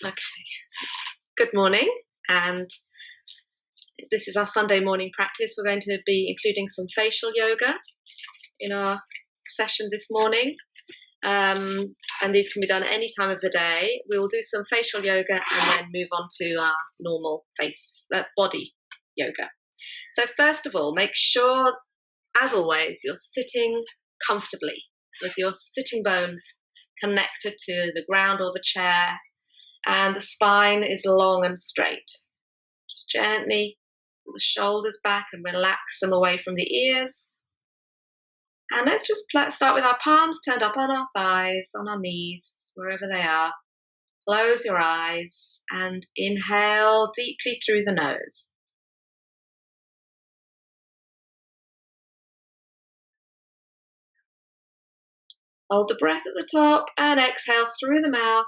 Okay, good morning, and this is our Sunday morning practice. We're going to be including some facial yoga in our session this morning, and these can be done at any time of the day. We will do some facial yoga and then move on to our normal body yoga. So first of all, make sure, as always, you're sitting comfortably with your sitting bones connected to the ground or the chair, and the spine is long and straight. Just gently pull the shoulders back and relax them away from the ears. And let's just start with our palms turned up on our thighs, on our knees, wherever they are. Close your eyes and inhale deeply through the nose. Hold the breath at the top and exhale through the mouth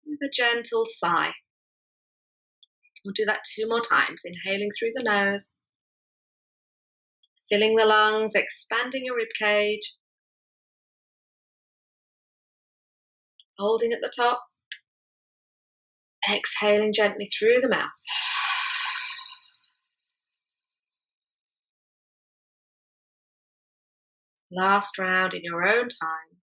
with a gentle sigh. We'll do that 2 more times, inhaling through the nose, filling the lungs, expanding your rib cage, holding at the top, exhaling gently through the mouth. Last round in your own time.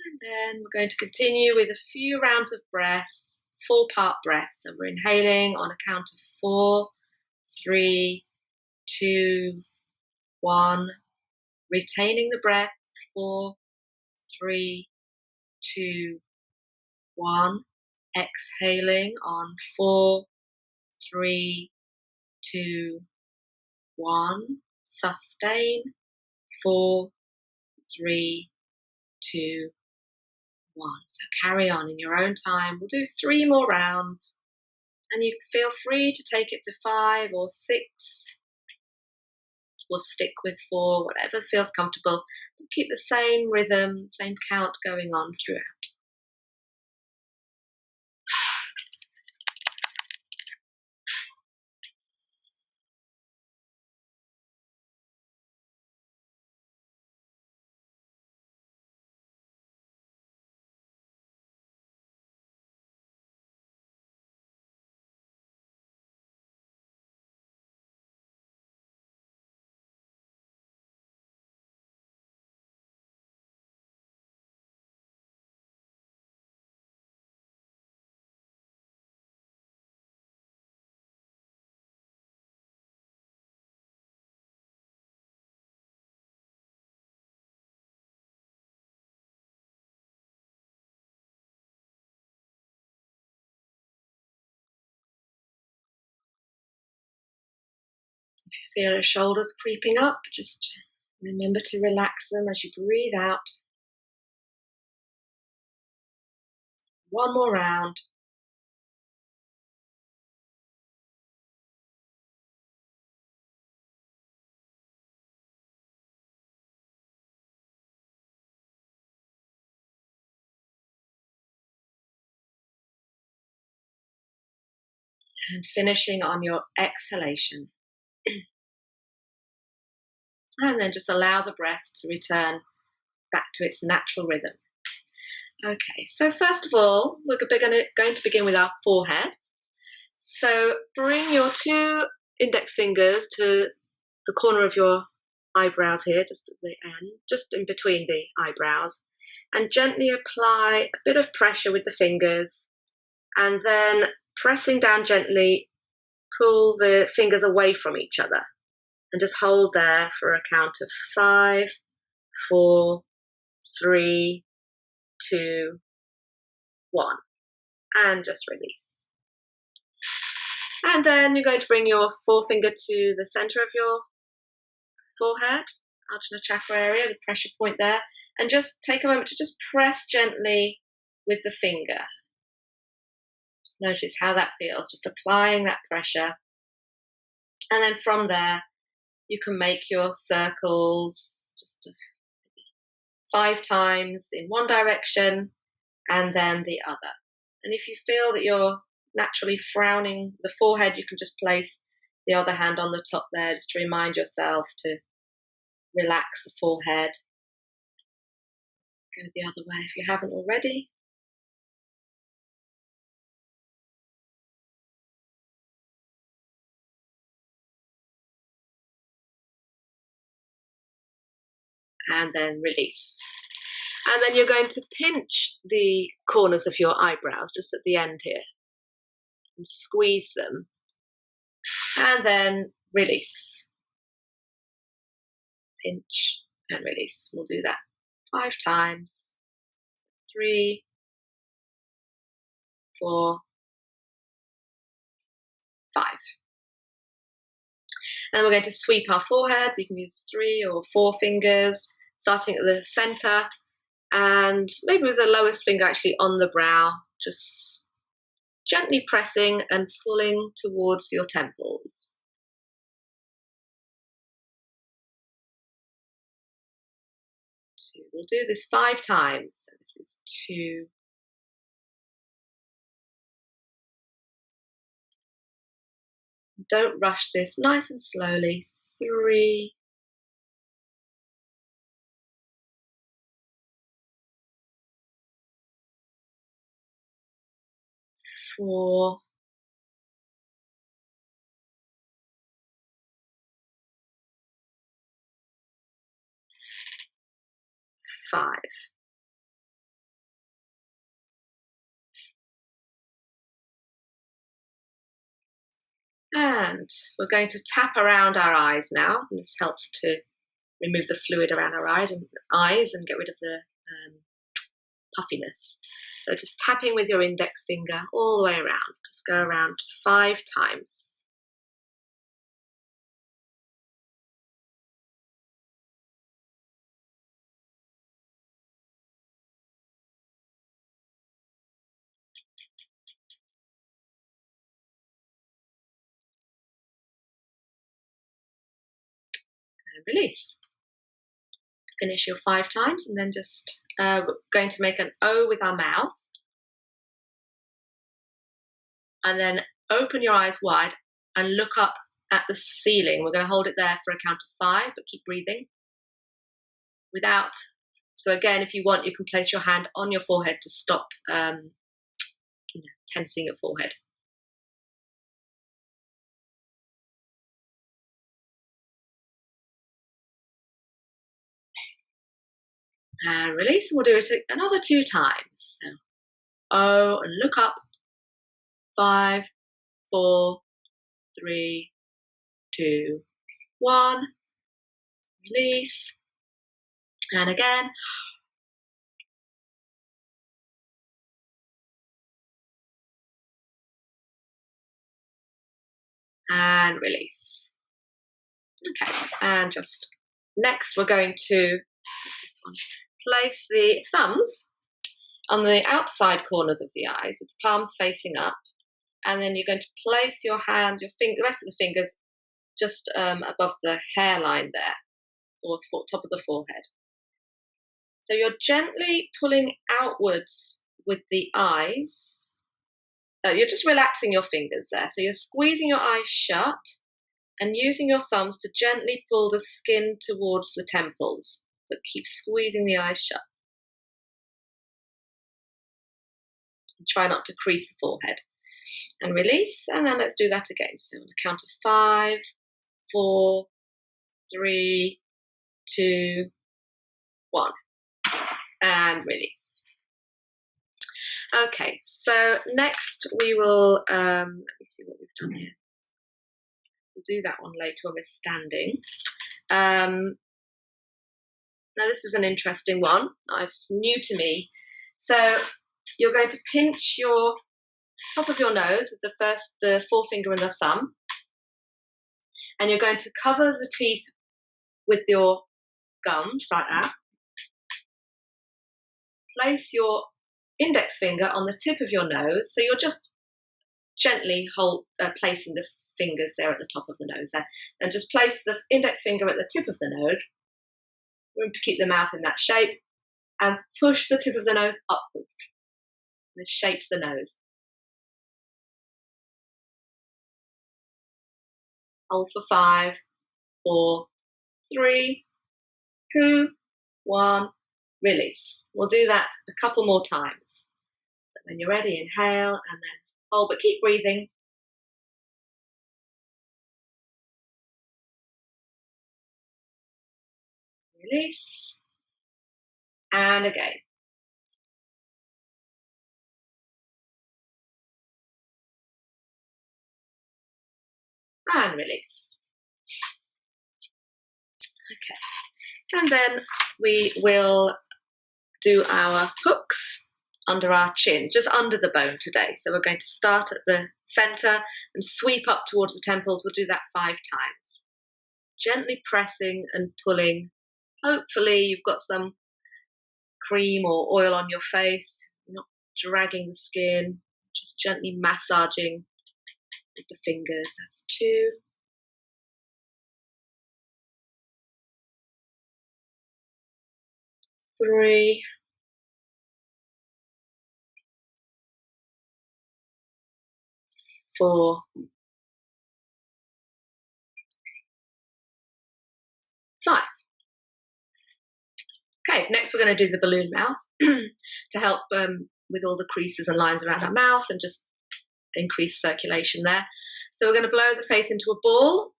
And then we're going to continue with a few rounds of breath, full part breath. So we're inhaling on a count of 4, 3, 2, 1. Retaining the breath, 4, 3, 2, 1. Exhaling on 4, 3, 2, 1. Sustain, 4, 3, 2, 1. So carry on in your own time. We'll do 3 more rounds, and you feel free to take it to 5 or 6. We'll stick with 4, whatever feels comfortable. But keep the same rhythm, same count going on throughout. If you feel your shoulders creeping up, just remember to relax them as you breathe out. 1 more round. And finishing on your exhalation. And then just allow the breath to return back to its natural rhythm. Okay, so first of all, we're going to begin with our forehead. So bring your 2 index fingers to the corner of your eyebrows here, just at the end, just in between the eyebrows, and gently apply a bit of pressure with the fingers, and then pressing down gently, pull the fingers away from each other, and just hold there for a count of 5, 4, 3, 2, 1, and just release. And then you're going to bring your forefinger to the center of your forehead, Ajna chakra area, the pressure point there, and just take a moment to just press gently with the finger. Just notice how that feels, just applying that pressure. And then from there, you can make your circles just 5 times in one direction and then the other. And if you feel that you're naturally frowning the forehead, you can just place the other hand on the top there just to remind yourself to relax the forehead. Go the other way if you haven't already. And then release. And then you're going to pinch the corners of your eyebrows just at the end here and squeeze them. And then release. Pinch and release. We'll do that 5 times. 3, 4, 5. And then we're going to sweep our foreheads. You can use 3 or 4 fingers, starting at the center and maybe with the lowest finger actually on the brow, just gently pressing and pulling towards your temples. We'll do this 5 times. So this is 2. Don't rush this, nice and slowly. 3. 4. 5. And we're going to tap around our eyes now. And this helps to remove the fluid around our eyes and get rid of the puffiness. So just tapping with your index finger all the way around. Just go around 5 times. And release. Finish your 5 times and then just we're going to make an O with our mouth. And then open your eyes wide and look up at the ceiling. We're going to hold it there for a count of 5, but keep breathing. So again, if you want, you can place your hand on your forehead to stop tensing your forehead. And release, and we'll do it another 2 times. So, O, and look up. 5, 4, 3, 2, 1. Release. And again. And release. Okay, and just next we're going to place the thumbs on the outside corners of the eyes with the palms facing up, and then you're going to place your hand, the rest of the fingers just above the hairline there, or top of the forehead. So you're gently pulling outwards with the eyes. You're just relaxing your fingers there. So you're squeezing your eyes shut and using your thumbs to gently pull the skin towards the temples, but keep squeezing the eyes shut. And try not to crease the forehead. And release, and then let's do that again. So on a count of 5, 4, 3, 2, 1. And release. Okay, so next we will, let me see what we've done here. We'll do that one later when we're standing. Now this was an interesting one. It's new to me. So you're going to pinch your top of your nose with the forefinger and the thumb. And you're going to cover the teeth with your gums like that. Place your index finger on the tip of your nose. So you're just gently placing the fingers there at the top of the nose there. And just place the index finger at the tip of the nose. Room to keep the mouth in that shape. And push the tip of the nose upwards. This shapes the nose. Hold for 5, 4, 3, 2, 1. Release. We'll do that a couple more times. So when you're ready, inhale and then hold, but keep breathing. Release. And again. And release. Okay. And then we will do our hooks under our chin, just under the bone today. So we're going to start at the center and sweep up towards the temples. We'll do that 5 times. Gently pressing and pulling. Hopefully you've got some cream or oil on your face. You're not dragging the skin. Just gently massaging with the fingers. That's 2. 3. 4. 5. Okay, next we're going to do the balloon mouth to help with all the creases and lines around our mouth and just increase circulation there. So we're going to blow the face into a ball.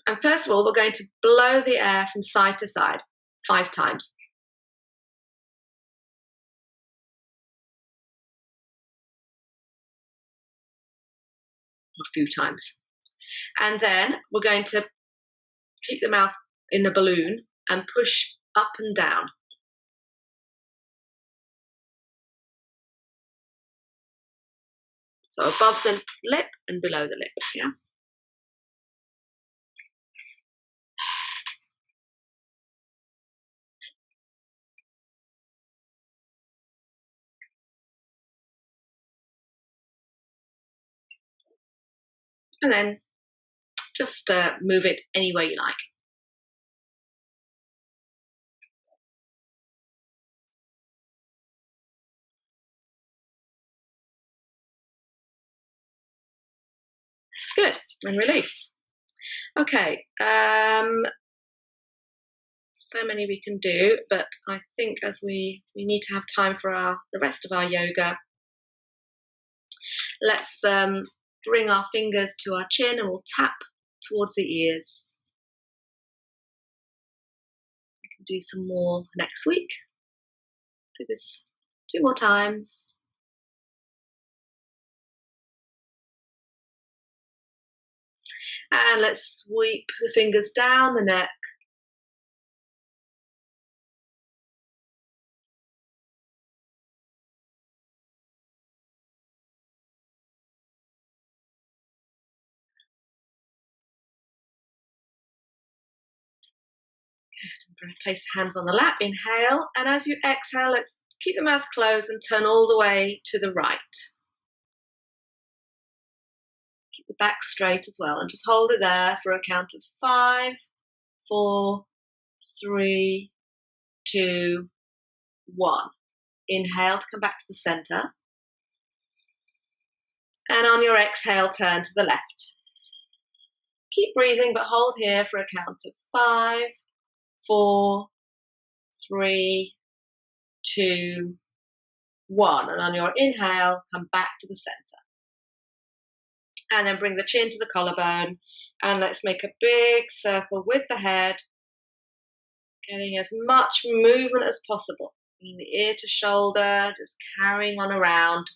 And first of all, we're going to blow the air from side to side 5 times. A few times. And then we're going to keep the mouth in a balloon and push up and down. So above the lip and below the lip, yeah? And then just move it any way you like. Good, and release. Okay, so many we can do, but I think as we need to have time for the rest of our yoga, let's bring our fingers to our chin and we'll tap towards the ears. We can do some more next week. Do this 2 more times. And let's sweep the fingers down the neck. Good. Place the hands on the lap, inhale. And as you exhale, let's keep the mouth closed and turn all the way to the right. Keep the back straight as well and just hold it there for a count of 5, 4, 3, 2, 1. Inhale to come back to the center. And on your exhale, turn to the left. Keep breathing, but hold here for a count of 5, 4, 3, 2, 1. And on your inhale, come back to the center. And then bring the chin to the collarbone. And let's make a big circle with the head, getting as much movement as possible. Bringing the ear to shoulder, just carrying on around.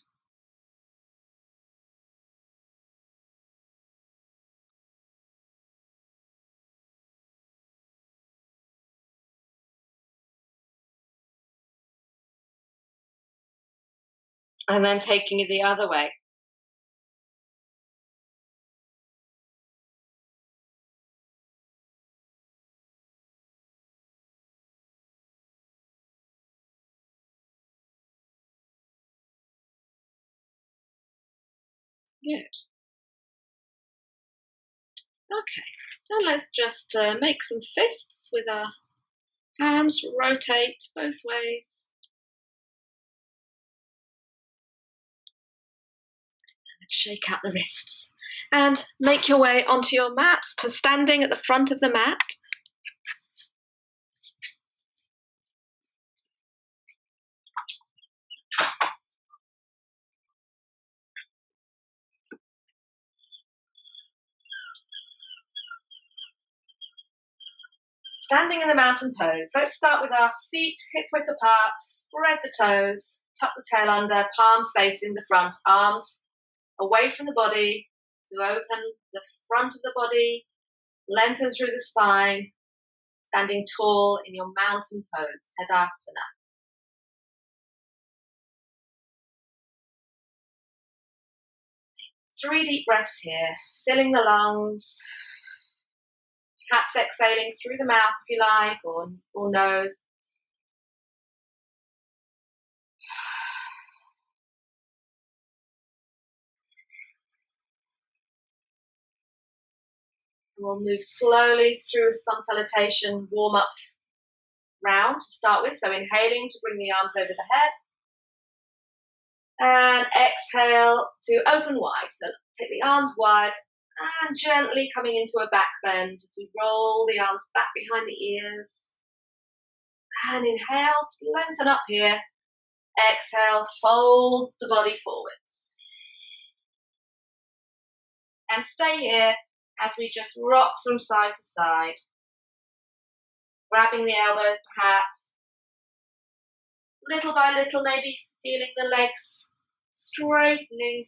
And then taking it the other way. Good. Okay, now let's just make some fists with our hands, rotate both ways. Shake out the wrists. And make your way onto your mats to standing at the front of the mat. Standing in the mountain pose. Let's start with our feet hip-width apart, spread the toes, tuck the tail under, palms facing the front, arms away from the body to open the front of the body, lengthen through the spine, standing tall in your mountain pose, Tadasana. 3 deep breaths here, filling the lungs, perhaps exhaling through the mouth if you like, or nose. We'll move slowly through a sun salutation warm-up round to start with. So inhaling to bring the arms over the head. And exhale to open wide. So take the arms wide and gently coming into a back bend as we roll the arms back behind the ears. And inhale to lengthen up here. Exhale, fold the body forwards. And stay here as we just rock from side to side. Grabbing the elbows perhaps. Little by little, maybe feeling the legs straightening.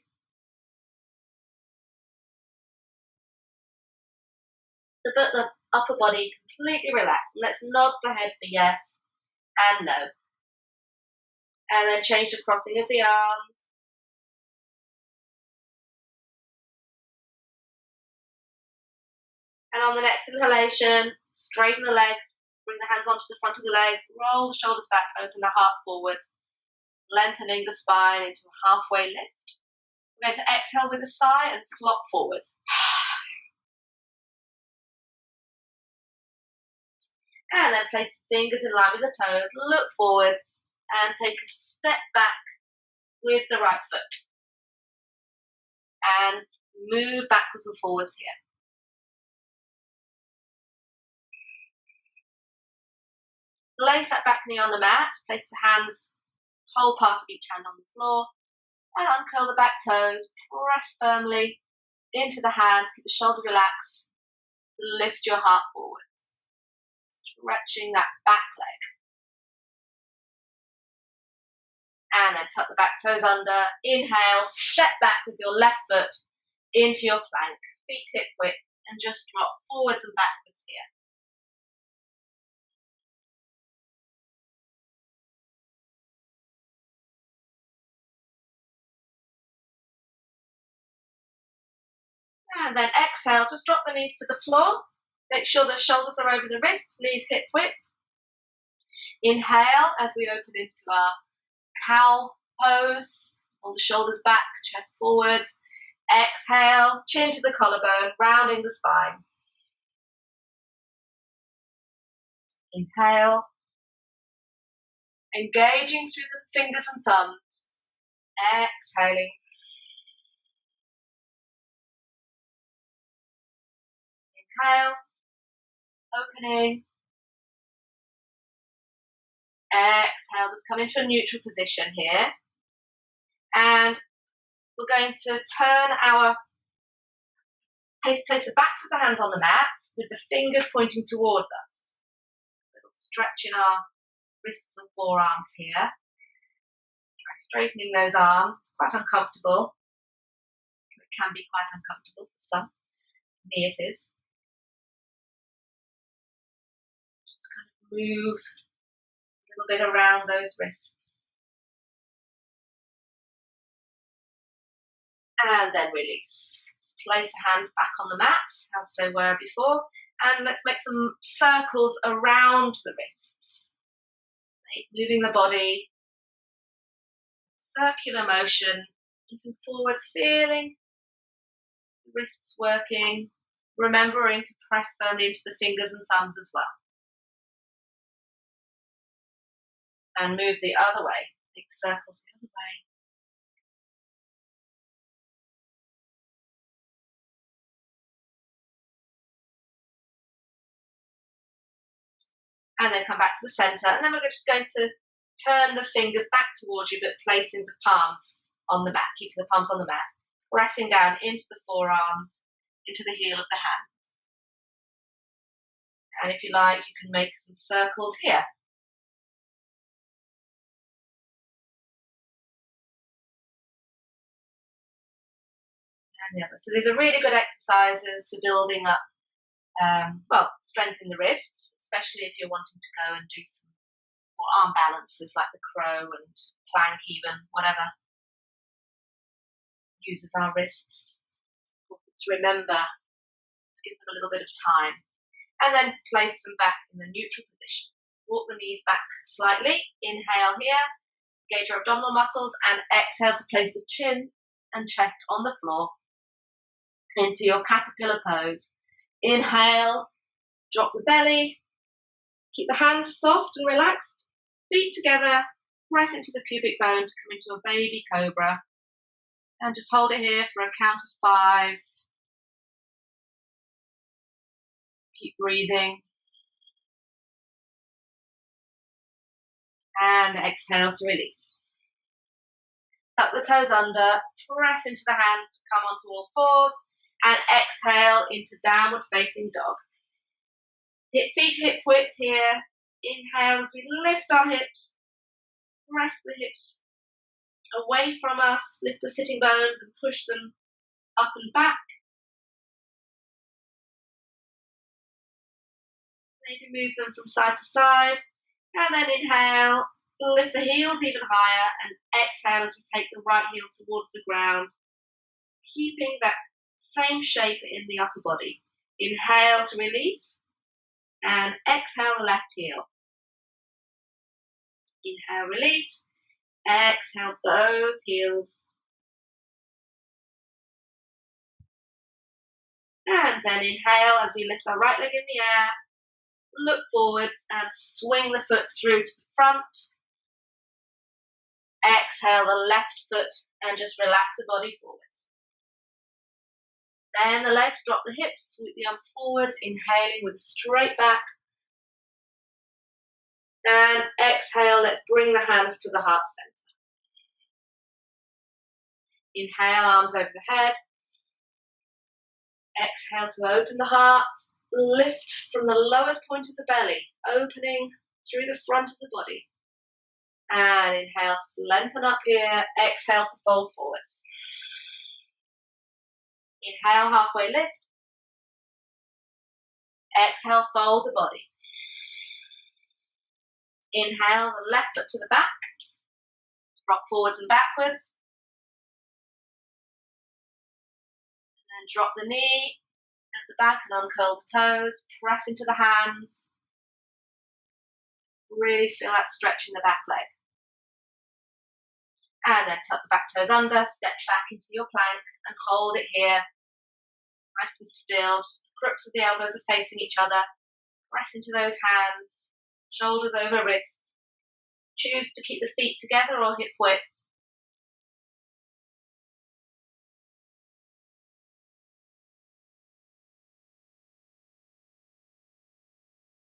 The upper body completely relaxed. Let's nod the head for yes and no. And then change the crossing of the arms. And on the next inhalation, straighten the legs, bring the hands onto the front of the legs, roll the shoulders back, open the heart forwards, lengthening the spine into a halfway lift. We're going to exhale with a sigh and flop forwards. And then place the fingers in line with the toes, look forwards, and take a step back with the right foot. And move backwards and forwards here. Place that back knee on the mat, place the hands, whole part of each hand on the floor, and uncurl the back toes, press firmly into the hands, keep the shoulder relaxed, lift your heart forwards, stretching that back leg. And then tuck the back toes under, inhale, step back with your left foot into your plank, feet hip width, and just rock forwards and backwards here. And then exhale, just drop the knees to the floor. Make sure the shoulders are over the wrists, knees hip width. Inhale as we open into our cow pose. Pull the shoulders back, chest forwards. Exhale, chin to the collarbone, rounding the spine. Inhale. Engaging through the fingers and thumbs. Exhaling. Inhale, opening. Exhale, just come into a neutral position here. And we're going to turn our, place the backs of the hands on the mat with the fingers pointing towards us. A little stretch in our wrists and forearms here. Try straightening those arms. It's quite uncomfortable. It can be quite uncomfortable for some. For me it is. Just kind of move a little bit around those wrists. And then release. Just place the hands back on the mat as they were before. And let's make some circles around the wrists. Moving the body. Circular motion. Looking forwards, feeling the wrists working. Remembering to press firmly into the fingers and thumbs as well. And move the other way. Big circles the other way. And then come back to the centre. And then we're just going to turn the fingers back towards you, but placing the palms on the mat, keeping the palms on the mat. Pressing down into the forearms, into the heel of the hand. And if you like, you can make some circles here. And the other. So these are really good exercises for building up, strengthening the wrists, especially if you're wanting to go and do some more arm balances like the crow and plank even, whatever uses our wrists. To remember to give them a little bit of time. And then place them back in the neutral position. Walk the knees back slightly. Inhale here, engage your abdominal muscles, and exhale to place the chin and chest on the floor into your caterpillar pose. Inhale, drop the belly, keep the hands soft and relaxed, feet together, press into the pubic bone to come into a baby cobra, and just hold it here for a count of 5. Keep breathing. And exhale to release. Tuck the toes under, press into the hands to come onto all fours, and exhale into downward facing dog. Feet hip width here. Inhale as we lift our hips, press the hips away from us, lift the sitting bones and push them up and back. Maybe move them from side to side, and then inhale, lift the heels even higher, and exhale as we take the right heel towards the ground, keeping that same shape in the upper body. Inhale to release, and exhale the left heel. Inhale, release, exhale both heels. And then inhale as we lift our right leg in the air. Look forwards and swing the foot through to the front. Exhale the left foot and just relax the body forwards. Then the legs, drop the hips, sweep the arms forwards, inhaling with a straight back. And exhale, let's bring the hands to the heart center. Inhale, arms over the head. Exhale to open the heart. Lift from the lowest point of the belly, opening through the front of the body. And inhale to lengthen up here. Exhale to fold forwards. Inhale, halfway lift. Exhale, fold the body. Inhale, the left foot to the back. Rock forwards and backwards. And drop the knee at the back and uncurl the toes. Press into the hands. Really feel that stretch in the back leg. And then tuck the back toes under, step back into your plank and hold it here. Nice and still. Just the crooks of the elbows are facing each other. Press into those hands. Shoulders over wrists. Choose to keep the feet together or hip width.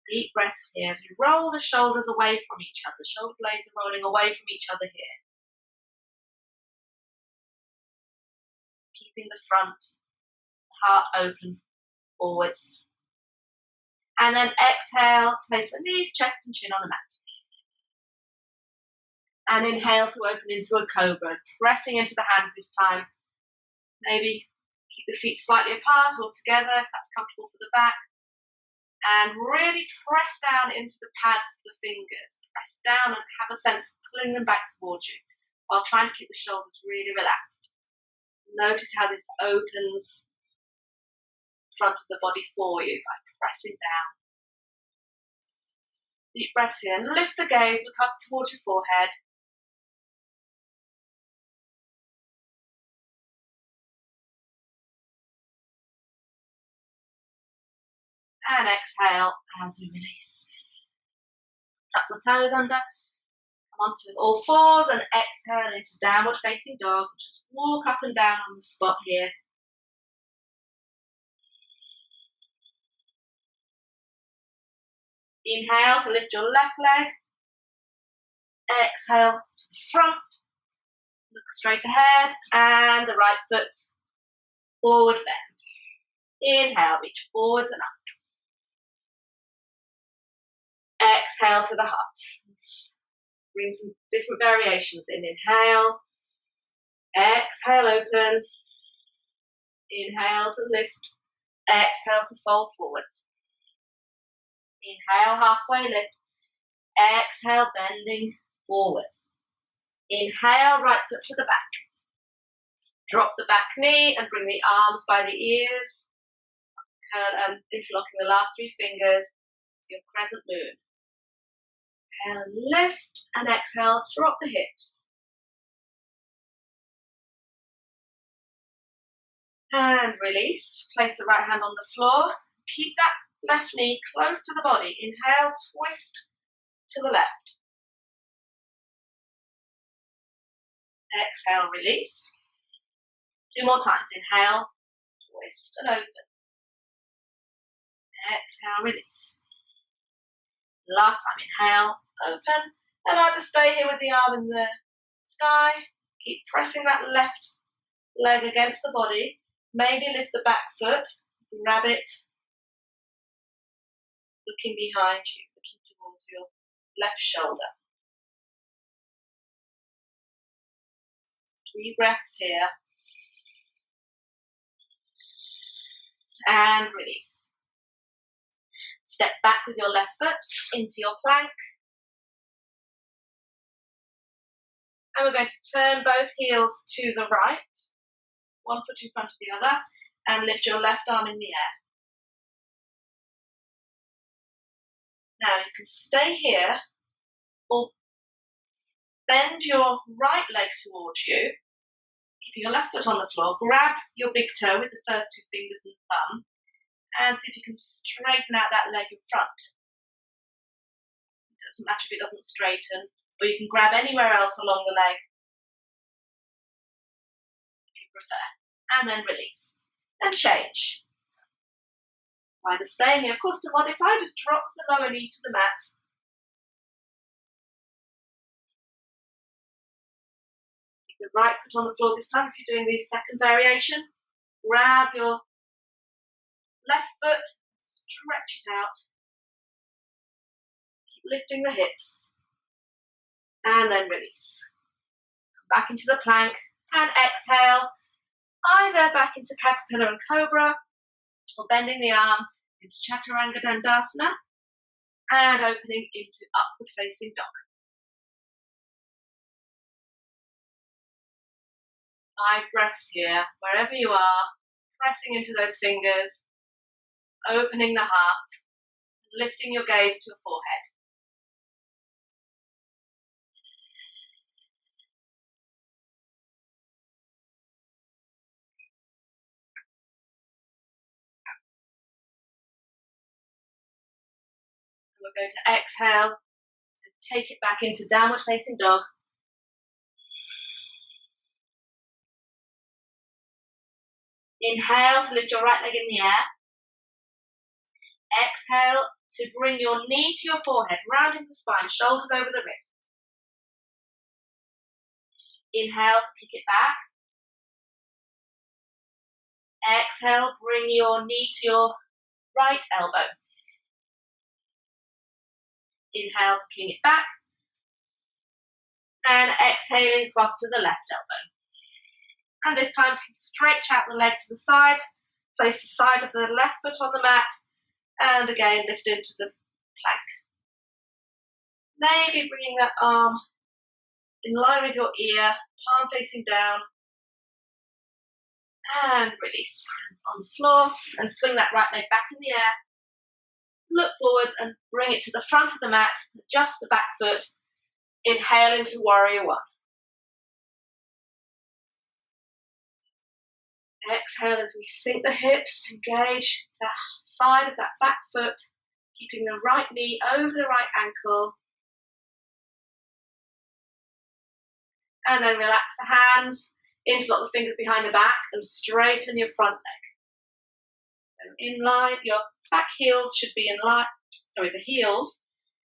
Deep breaths here as you roll the shoulders away from each other. Shoulder blades are rolling away from each other here. Keeping the front, the heart open, forwards. And then exhale, place the knees, chest and chin on the mat. And inhale to open into a cobra, pressing into the hands this time. Maybe keep the feet slightly apart or together if that's comfortable for the back. And really press down into the pads of the fingers. Press down and have a sense of pulling them back towards you while trying to keep the shoulders really relaxed. Notice how this opens the front of the body for you by pressing down. Deep breaths here. Lift the gaze, look up towards your forehead. And exhale as we release. Tuck the toes under. Come onto all fours and exhale into downward facing dog. Just walk up and down on the spot here. Inhale to lift your left leg. Exhale to the front. Look straight ahead. And the right foot forward bend. Inhale, reach forwards and up. Exhale to the heart. Bring some different variations in. Inhale. Exhale, open. Inhale to lift. Exhale to fold forwards. Inhale, halfway lift. Exhale, bending forwards. Inhale, right foot to the back. Drop the back knee and bring the arms by the ears. Interlocking the last three fingers to your crescent moon. Inhale and lift, and exhale, drop the hips. And release. Place the right hand on the floor. Keep that left knee close to the body. Inhale, twist to the left. Exhale, release. 2 more times. Inhale, twist and open. Exhale, release. Last time, inhale, open. And either stay here with the arm in the sky. Keep pressing that left leg against the body. Maybe lift the back foot, grab it, looking behind you, looking towards your left shoulder. 3 breaths here. And release. Step back with your left foot into your plank. And we're going to turn both heels to the right. 1 foot in front of the other. And lift your left arm in the air. Now you can stay here or bend your right leg towards you. Keeping your left foot on the floor. Grab your big toe with the first 2 fingers and thumb. And see if you can straighten out that leg in front. It doesn't matter if it doesn't straighten, or you can grab anywhere else along the leg if you prefer. And then release. And change. Either stay here, of course, to modify, just drop the lower knee to the mat. Keep the right foot on the floor this time if you're doing the second variation. Grab your left foot, stretch it out. Keep lifting the hips. And then release. Come back into the plank and exhale. Either back into caterpillar and cobra or bending the arms into chaturanga dandasana and opening into upward facing dog. 5 breaths here, wherever you are, pressing into those fingers. Opening the heart, lifting your gaze to your forehead. And we're going to exhale to take it back into downward facing dog. Inhale to lift your right leg in the air. Exhale to bring your knee to your forehead, rounding the spine, shoulders over the wrist. Inhale to kick it back. Exhale, bring your knee to your right elbow. Inhale to kick it back. And exhaling across to the left elbow. And this time, stretch out the leg to the side. Place the side of the left foot on the mat. And again, lift into the plank. Maybe bringing that arm in line with your ear, palm facing down. And release. On the floor. And swing that right leg back in the air. Look forwards and bring it to the front of the mat. Adjust the back foot. Inhale into warrior 1. Exhale as we sink the hips, engage that side of that back foot, keeping the right knee over the right ankle. And then relax the hands, interlock the fingers behind the back and straighten your front leg. And in line, your back heels should be in line, the heels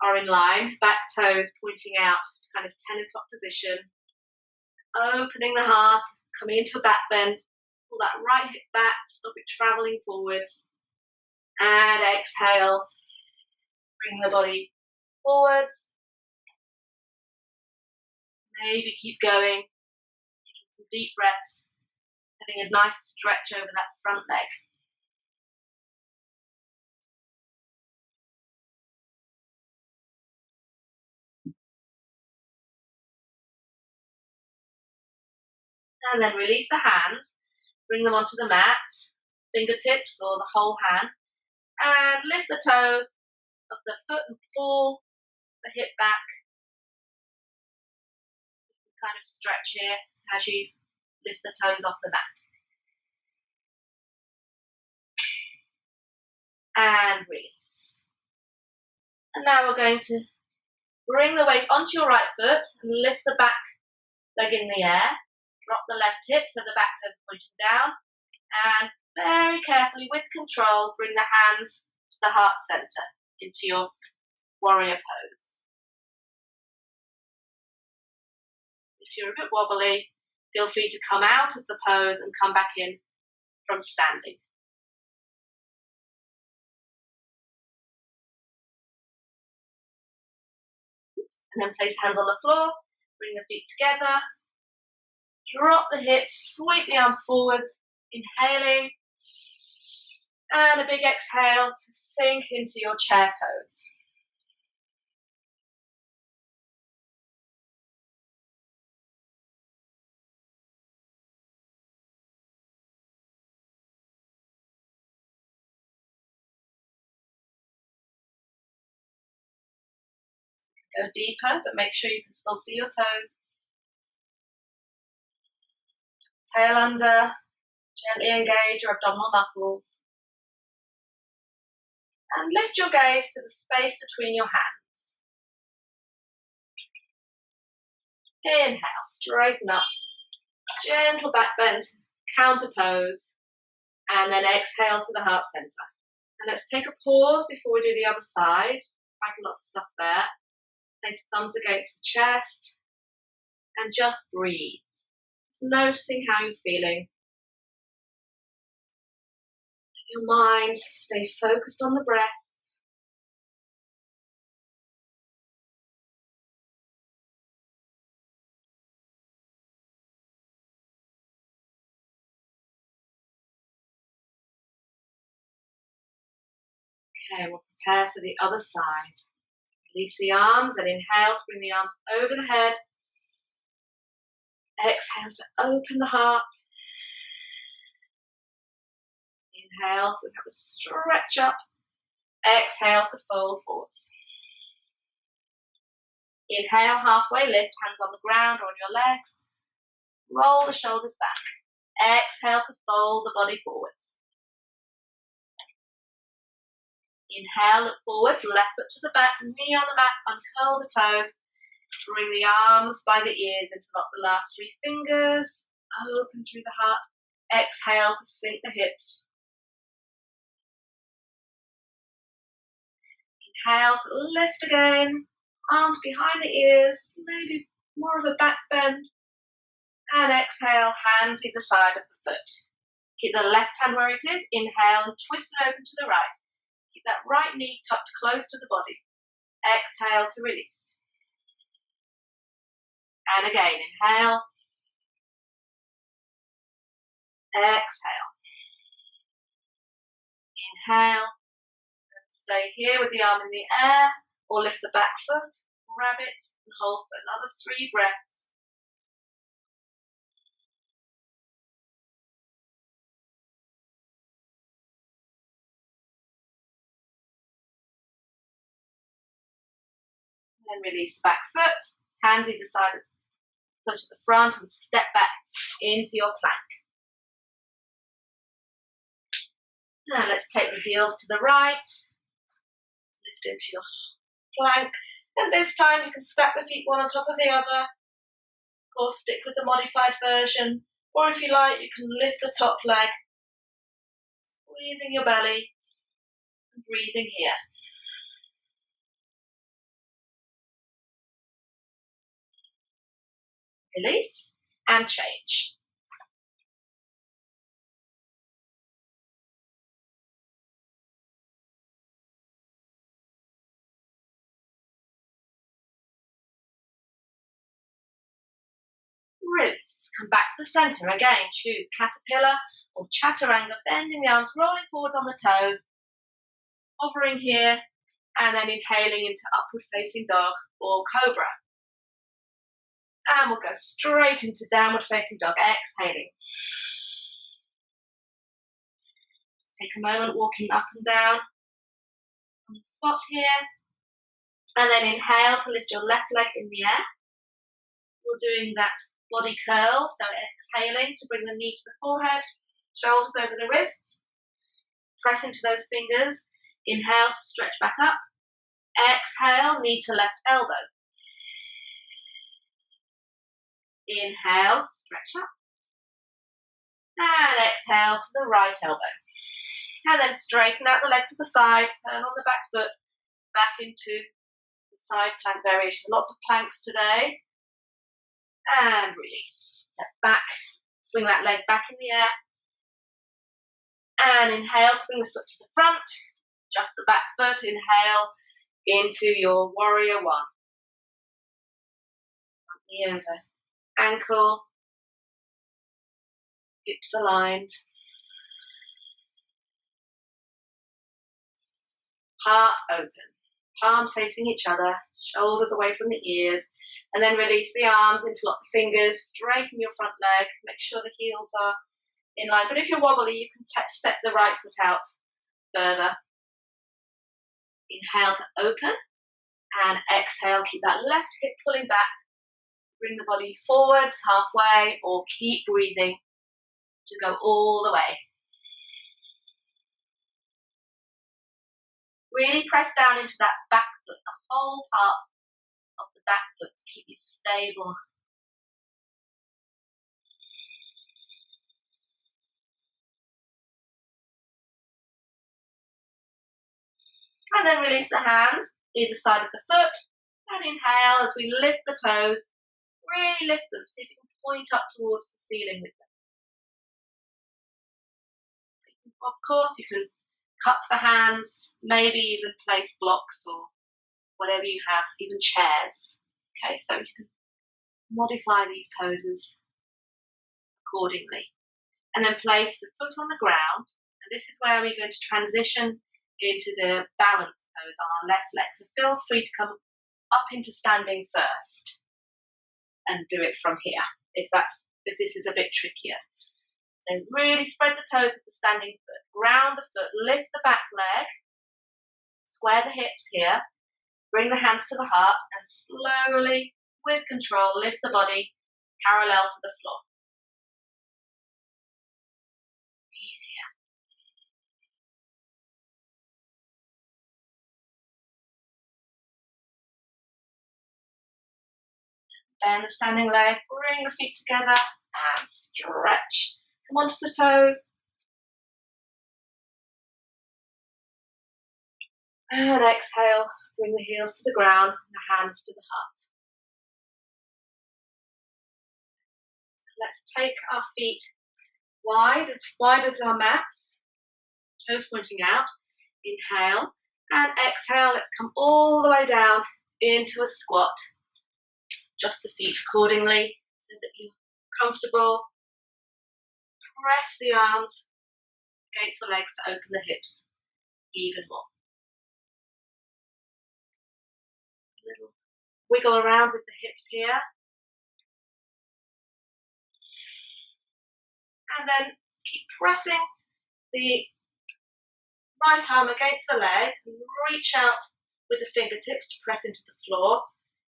are in line, back toes pointing out to kind of 10 o'clock position, opening the heart, coming into a back bend, pull that right hip back, stop it traveling forwards, and exhale, bring the body forwards, maybe keep going, taking some deep breaths, having a nice stretch over that front leg. And then release the hands, bring them onto the mat, fingertips or the whole hand, and lift the toes of the foot and pull the hip back. Kind of stretch here as you lift the toes off the mat. And release. And now we're going to bring the weight onto your right foot and lift the back leg in the air. Drop the left hip so the back toes are pointing down. And very carefully, with control, bring the hands to the heart center into your warrior pose. If you're a bit wobbly, feel free to come out of the pose and come back in from standing. And then place hands on the floor, bring the feet together, drop the hips, sweep the arms forwards, inhaling, and a big exhale to sink into your chair pose. Go deeper, but make sure you can still see your toes. Tail under, gently engage your abdominal muscles. And lift your gaze to the space between your hands. Inhale, straighten up. Gentle back bend, counter pose. And then exhale to the heart center. And let's take a pause before we do the other side. Quite a lot of stuff there. Place thumbs against the chest and just breathe. Just noticing how you're feeling. Your mind stay focused on the breath. Okay, we'll prepare for the other side. Release the arms and inhale to bring the arms over the head. Exhale to open the heart. Inhale to have a stretch up. Exhale to fold forwards. Inhale, halfway lift, hands on the ground or on your legs. Roll the shoulders back. Exhale to fold the body forwards. Inhale, look forwards, left foot to the back, knee on the mat, uncurl the toes. Bring the arms by the ears, interlock the last 3 fingers. Open through the heart. Exhale to sink the hips. Inhale to lift again. Arms behind the ears, maybe more of a back bend. And exhale, hands either side of the foot. Keep the left hand where it is. Inhale and twist it open to the right. Keep that right knee tucked close to the body. Exhale to release. And again, inhale. Exhale. Inhale. And stay here with the arm in the air, or lift the back foot, grab it, and hold for another 3 breaths. Then release the back foot, hands either side of the foot at the front, and step back into your plank. Now let's take the heels to the right, lift into your plank, and this time you can stack the feet one on top of the other, or stick with the modified version, or if you like, you can lift the top leg, squeezing your belly, and breathing here. release, and change. Release. Come back to the center again. Choose caterpillar or chaturanga, bending the arms, rolling forwards on the toes, hovering here, and then inhaling into upward facing dog or cobra. And we'll go straight into downward facing dog, exhaling. Take a moment walking up and down on the spot here. And then inhale to lift your left leg in the air. We're doing that body curl, so exhaling to bring the knee to the forehead, shoulders over the wrists. Press into those fingers. Inhale to stretch back up. Exhale, knee to left elbow. Inhale to stretch up. And exhale to the right elbow. And then straighten out the leg to the side, turn on the back foot, back into the side plank variation. Lots of planks today. And release. Step back, swing that leg back in the air. And inhale to bring the foot to the front. Just the back foot. Inhale into your warrior one. Knee over ankle. Hips aligned. Heart open. Palms facing each other. Shoulders away from the ears. And then release the arms, interlock the fingers, straighten your front leg, make sure the heels are in line. But if you're wobbly, you can step the right foot out further. Inhale to open and exhale. Keep that left hip pulling back. Bring the body forwards halfway or keep breathing to go all the way. Really press down into that back foot, the whole part of the back foot to keep you stable. And then release the hands either side of the foot and inhale as we lift the toes. Really lift them, see if you can point up towards the ceiling with them. Of course, you can cup the hands, maybe even place blocks or whatever you have, even chairs. Okay, so you can modify these poses accordingly. And then place the foot on the ground. And this is where we're going to transition into the balance pose on our left leg. So feel free to come up into standing first and do it from here if this is a bit trickier. So really spread the toes of the standing foot, ground the foot, lift the back leg, square the hips here, bring the hands to the heart and slowly, with control, lift the body parallel to the floor. Breathe here. Bend the standing leg, bring the feet together and stretch. Come onto the toes. And exhale, bring the heels to the ground and the hands to the heart. So let's take our feet wide as our mats, toes pointing out. Inhale and exhale. Let's come all the way down into a squat. Adjust the feet accordingly so that you're comfortable. Press the arms against the legs to open the hips even more. A little wiggle around with the hips here. And then keep pressing the right arm against the leg and reach out with the fingertips to press into the floor.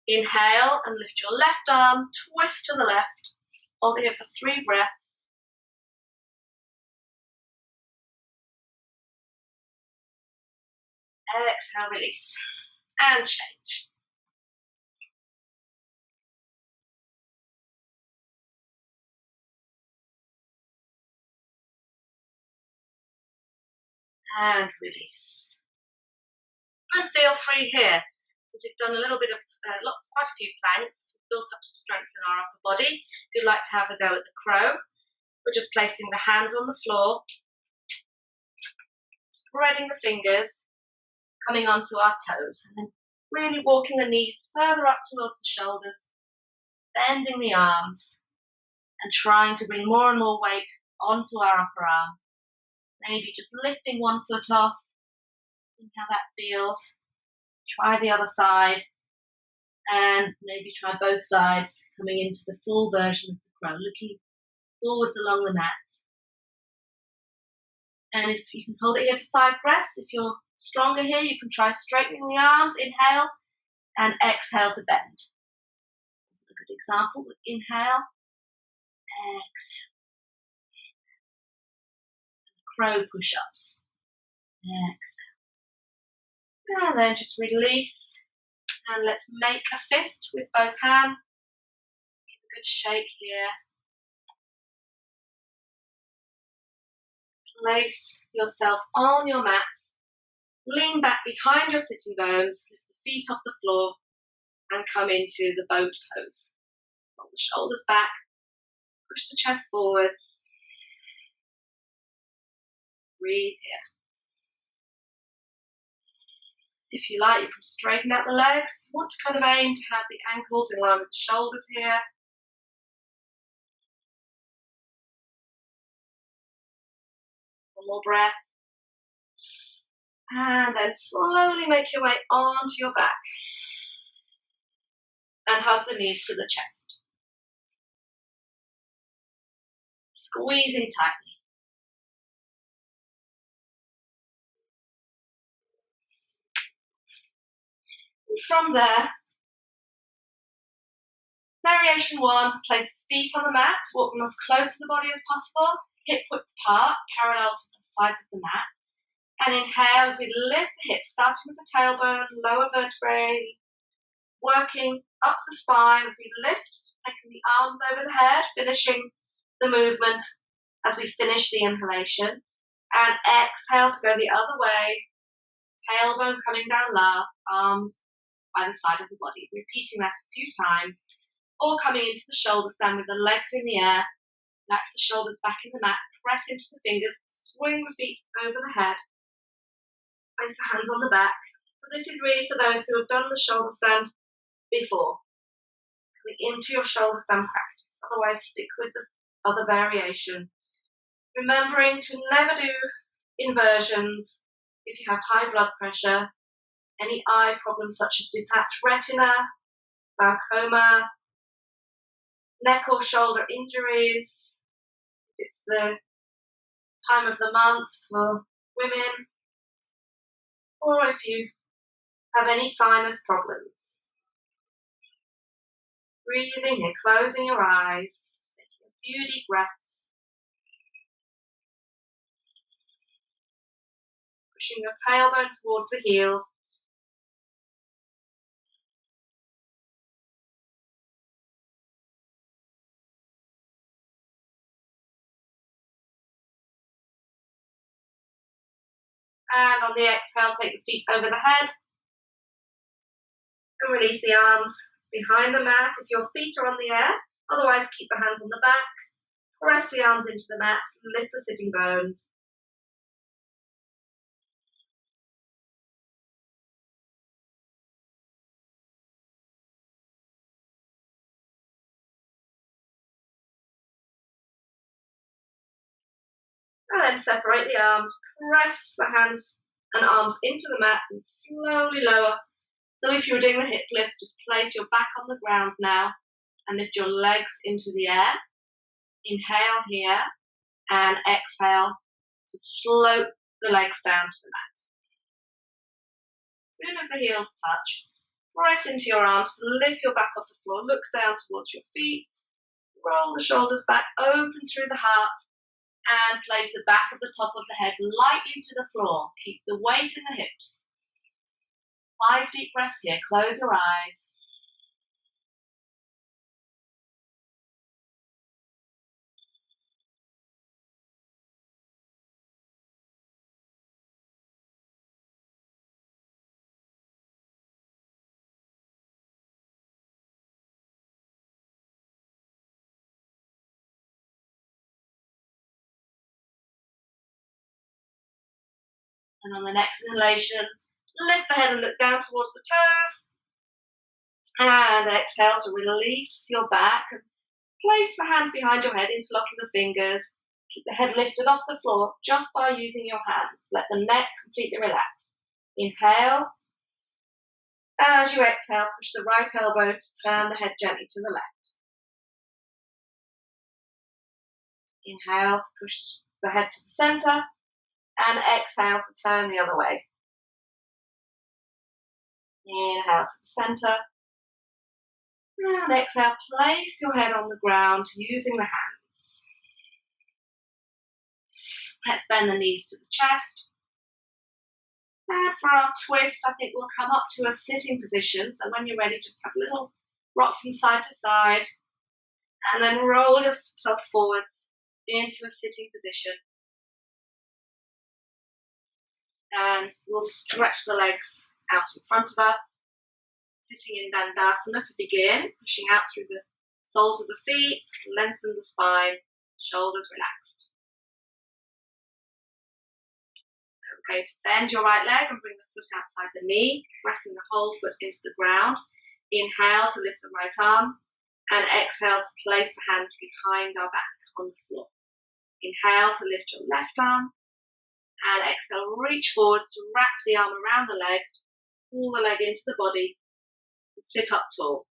Inhale and lift your left arm, twist to the left, hold here for 3 breaths. Exhale, release, and change. And release. And feel free here We've done a little bit of, quite a few planks, built up some strength in our upper body. If you'd like to have a go at the crow, we're just placing the hands on the floor, spreading the fingers, coming onto our toes, and then really walking the knees further up towards the shoulders, bending the arms, and trying to bring more and more weight onto our upper arms. Maybe just lifting one foot off, seeing how that feels. Try the other side, and maybe try both sides, coming into the full version of the crow, looking forwards along the mat. And if you can hold it here for 5 breaths, if you're stronger here, you can try straightening the arms. Inhale and exhale to bend. This is a good example. Inhale, exhale. Crow push-ups. Exhale. And then just release. And let's make a fist with both hands. Give a good shake here. Place yourself on your mat. Lean back behind your sitting bones. Lift the feet off the floor. And come into the boat pose. Roll the shoulders back. Push the chest forwards. Breathe here. If you like, you can straighten out the legs. You want to kind of aim to have the ankles in line with the shoulders here. One more breath. And then slowly make your way onto your back. And hug the knees to the chest. Squeezing tightly. From there, variation 1, place feet on the mat, walk them as close to the body as possible, hip width apart, parallel to the sides of the mat, and inhale as we lift the hips, starting with the tailbone, lower vertebrae, working up the spine as we lift, taking the arms over the head, finishing the movement as we finish the inhalation, and exhale to go the other way, tailbone coming down last, arms by the side of the body. Repeating that a few times, or coming into the shoulder stand with the legs in the air. Relax the shoulders back in the mat, press into the fingers, swing the feet over the head, place the hands on the back. So this is really for those who have done the shoulder stand before. Coming into your shoulder stand practice, otherwise stick with the other variation. Remembering to never do inversions if you have high blood pressure, any eye problems such as detached retina, glaucoma, neck or shoulder injuries, if it's the time of the month for women, or if you have any sinus problems. Breathing here, closing your eyes, taking a few deep breaths, pushing your tailbone towards the heels. And on the exhale, take the feet over the head and release the arms behind the mat if your feet are on the air. Otherwise, keep the hands on the back. Press the arms into the mat, lift the sitting bones. And then separate the arms, press the hands and arms into the mat and slowly lower. So if you were doing the hip lifts, just place your back on the ground now and lift your legs into the air. Inhale here and exhale to float the legs down to the mat. As soon as the heels touch, press into your arms, lift your back off the floor, look down towards your feet, roll the shoulders back, open through the heart, and place the back of the top of the head lightly to the floor. Keep the weight in the hips. 5 deep breaths here. Close your eyes. And on the next inhalation, lift the head and look down towards the toes. And exhale to release your back. Place the hands behind your head, interlocking the fingers. Keep the head lifted off the floor just by using your hands. Let the neck completely relax. Inhale. As you exhale, push the right elbow to turn the head gently to the left. Inhale to push the head to the center. And exhale to turn the other way. Inhale to the center. And exhale, place your head on the ground using the hands. Let's bend the knees to the chest. And for our twist, I think we'll come up to a sitting position. So when you're ready, just have a little rock from side to side. And then roll yourself forwards into a sitting position. And we'll stretch the legs out in front of us. Sitting in Dandasana to begin, pushing out through the soles of the feet, lengthen the spine, shoulders relaxed. We're going to bend your right leg and bring the foot outside the knee, pressing the whole foot into the ground. Inhale to lift the right arm, and exhale to place the hand behind our back on the floor. Inhale to lift your left arm, and exhale, reach forwards to wrap the arm around the leg, pull the leg into the body, sit up tall.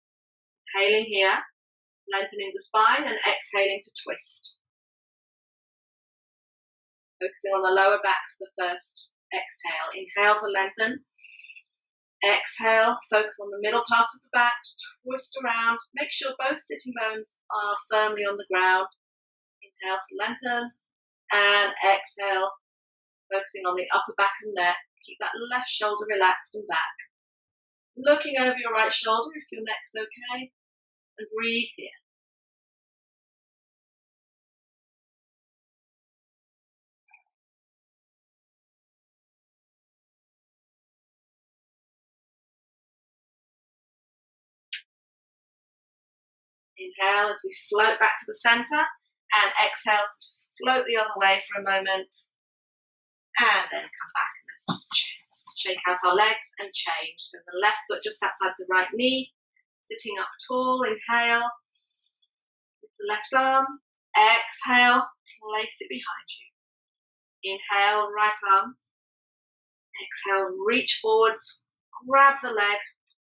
Inhaling here, lengthening the spine, and exhaling to twist. Focusing on the lower back for the first exhale. Inhale to lengthen. Exhale, focus on the middle part of the back, twist around. Make sure both sitting bones are firmly on the ground. Inhale to lengthen, and exhale, focusing on the upper back and neck. Keep that left shoulder relaxed and back. Looking over your right shoulder if your neck's okay, and breathe here. Inhale as we float back to the center, and exhale to just float the other way for a moment, and then come back. Let's just shake out our legs and change. So the left foot just outside the right knee, sitting up tall. Inhale, with the left arm. Exhale, place it behind you. Inhale, right arm. Exhale, reach forwards, grab the leg,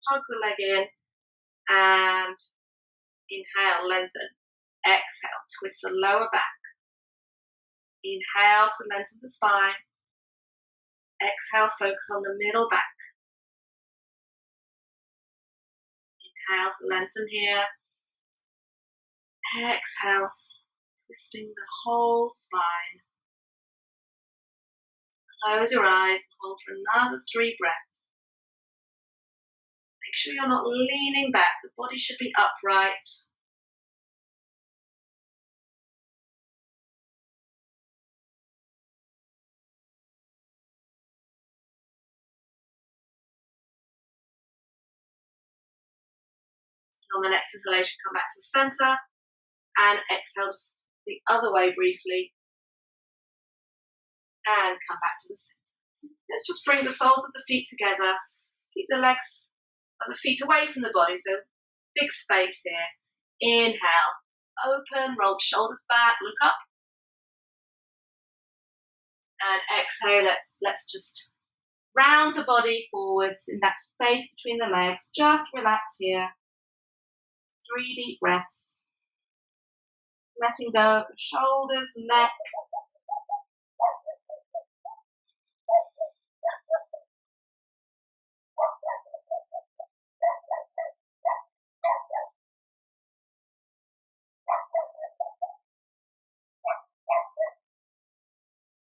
hug the leg in, and inhale, lengthen. Exhale, twist the lower back. Inhale to lengthen the spine. Exhale, focus on the middle back. Inhale to lengthen here. Exhale, twisting the whole spine. Close your eyes and hold for another 3 breaths. Make sure you're not leaning back. The body should be upright. On the next inhalation, come back to the center, and exhale just the other way briefly, and come back to the center. Let's just bring the soles of the feet together. Keep the legs and the feet away from the body, so big space here. Inhale, open, roll the shoulders back, look up, and exhale. Let's just round the body forwards in that space between the legs. Just relax here. 3 deep breaths. Letting go of the shoulders, neck.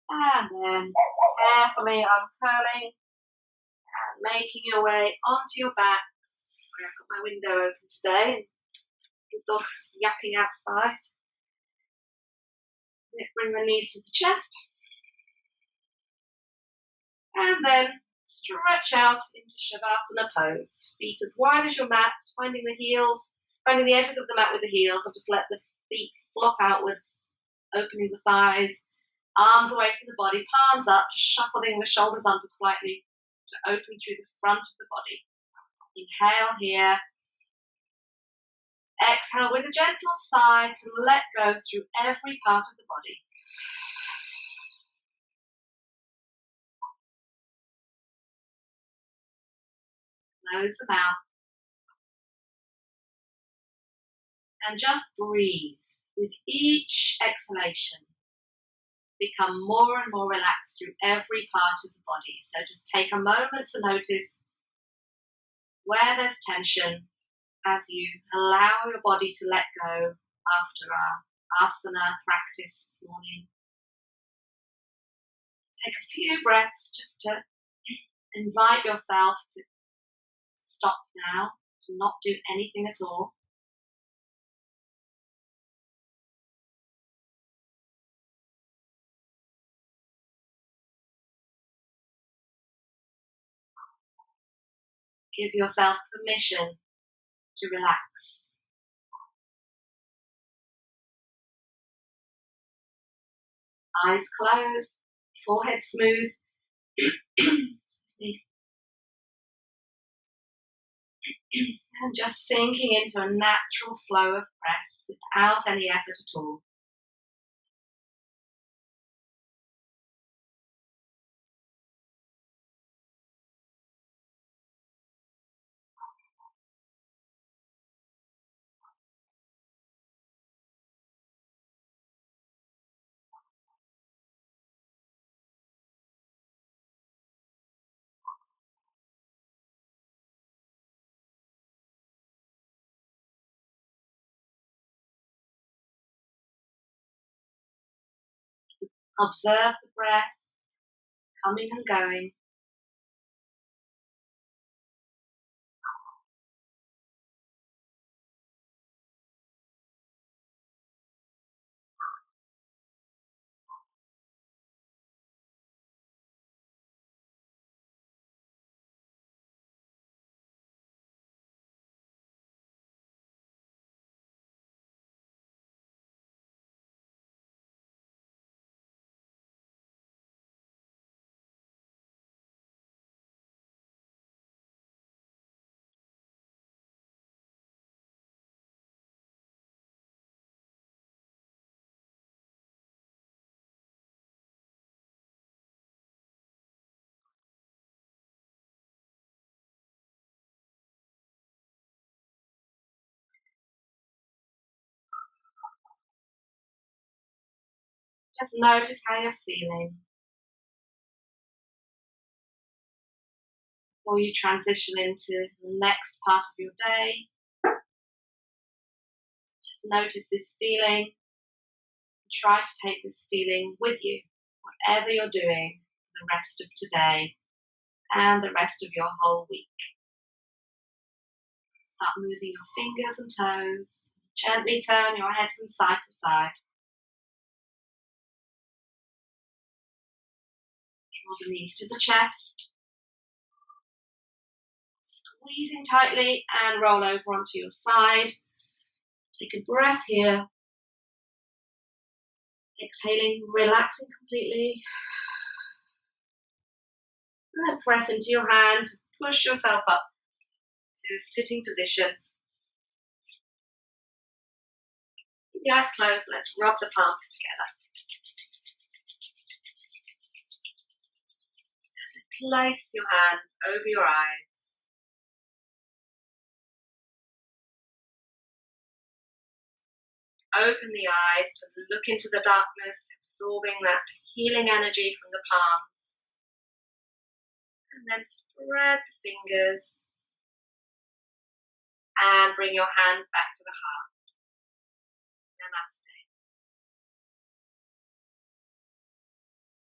And then carefully uncurling and making your way onto your back. Sorry, I've got my window open today. The dog yapping outside. Bring the knees to the chest. And then stretch out into Shavasana pose. Feet as wide as your mat, finding the edges of the mat with the heels. I'll just let the feet flop outwards, opening the thighs. Arms away from the body, palms up, just shuffling the shoulders under slightly to open through the front of the body. Inhale here. Exhale with a gentle sigh to let go through every part of the body. Close the mouth. And just breathe. With each exhalation, become more and more relaxed through every part of the body. So just take a moment to notice where there's tension as you allow your body to let go after our asana practice this morning. Take a few breaths just to invite yourself to stop now, to not do anything at all. Give yourself permission to relax. Eyes closed, forehead smooth. Excuse me. And just sinking into a natural flow of breath without any effort at all. Observe the breath coming and going. Just notice how you're feeling before you transition into the next part of your day. Just notice this feeling. Try to take this feeling with you, whatever you're doing the rest of today and the rest of your whole week. Start moving your fingers and toes. Gently turn your head from side to side. Draw the knees to the chest. Squeezing tightly and roll over onto your side. Take a breath here. Exhaling, relaxing completely. And then press into your hand. Push yourself up to sitting position. Keep the eyes closed. Let's rub the palms together. Place your hands over your eyes. Open the eyes to look into the darkness, absorbing that healing energy from the palms. And then spread the fingers and bring your hands back to the heart.